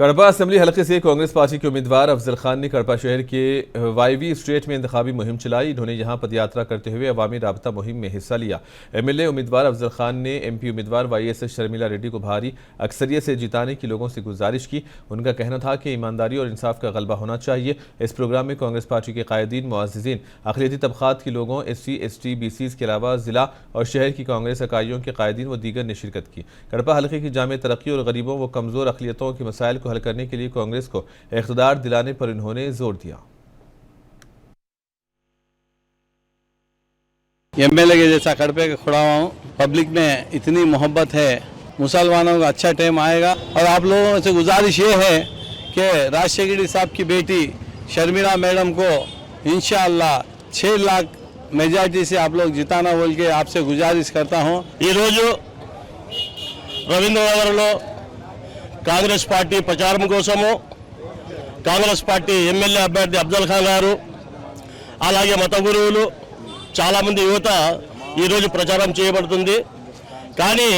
कड़पा assembly हलके से Congress party के उम्मीदवार अफजल खान ने कड़पा शहर के वाईवी स्ट्रीट में इंतखाबी मुहिम चलाई। इन्होंने यहां पदयात्रा करते हुए अवामी राबता मुहिम में हिस्सा लिया। एमएलए उम्मीदवार अफजल खान ने एमपी उम्मीदवार वाईएस शर्मिला रेड्डी को भारी अक्सरियत से जिताने की लोगों से गुजारिश की। उनका कहना था कि ईमानदारी और इंसाफ का गलबा होना चाहिए। इस प्रोग्राम में कांग्रेस पार्टी के कायदीन, मुअज़्ज़िज़ीन, अक़लियती तबक़ात के लोगों, SC, ST, BCs के अलावा जिला और शहर की कांग्रेस इकाइयों के कायदीन व दीगर ने शिरकत की। कड़पा हल्के की जामे तरक्की और गरीबों व कमज़ोर अक़लियतों के मसाइल को हल करने के लिए कांग्रेस को इक़्तिदार दिलाने पर इन्होंने जोर दिया। एमएलए के जैसा कड़पे का खड़ा हुआ हूँ। पब्लिक में इतनी मोहब्बत है, मुसलमानों का अच्छा टाइम आएगा। और आप लोगों से गुजारिश ये है कि राजशेखर साहब की बेटी शर्मिला मैडम को इंशाअल्लाह 6 लाख मेजॉरिटी से आप लोग जिताना बोल के आपसे गुजारिश करता हूँ। रवींद्रनगरలో కాంగ్రెస్ పార్టీ ప్రచారం కోసము కాంగ్రెస్ పార్టీ ఎమ్మెల్యే అభ్యర్థి అఫ్జల్ ఖాన్ గారు అలాగే మత గురువులు చాలా మంది యువత ఈ రోజు ప్రచారం చేయబడుతుంది। కానీ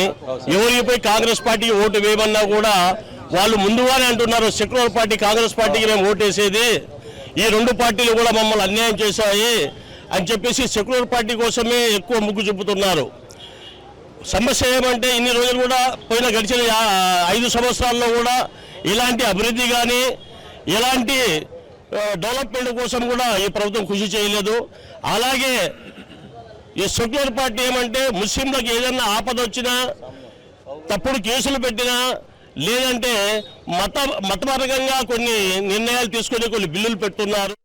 ఎవరిపై కాంగ్రెస్ పార్టీకి ఓటు వేయమన్నా కూడా వాళ్ళు ముందుగానే అంటున్నారు సెక్యులర్ పార్టీ కాంగ్రెస్ పార్టీకి మేము ఓటేసేది, ఈ రెండు పార్టీలు కూడా మమ్మల్ని అన్యాయం చేశాయి అని చెప్పేసి సెక్యులర్ పార్టీ కోసమే ఎక్కువ మొగ్గు చూపుతున్నారు। సమస్య ఏమంటే ఇన్ని రోజులు కూడా పోయిన గడిచిన 5 సంవత్సరాల్లో కూడా ఇలాంటి అభివృద్ధి కానీ ఇలాంటి డెవలప్మెంట్ కోసం కూడా ఈ ప్రభుత్వం కృషి చేయలేదు। అలాగే ఈ సెక్యులర్ పార్టీ ఏమంటే ముస్లింలకు ఏదైనా ఆపద వచ్చినా, తప్పుడు కేసులు పెట్టినా, లేదంటే మతపరంగా కొన్ని నిర్ణయాలు తీసుకొని కొన్ని బిల్లులు పెడుతున్నారు।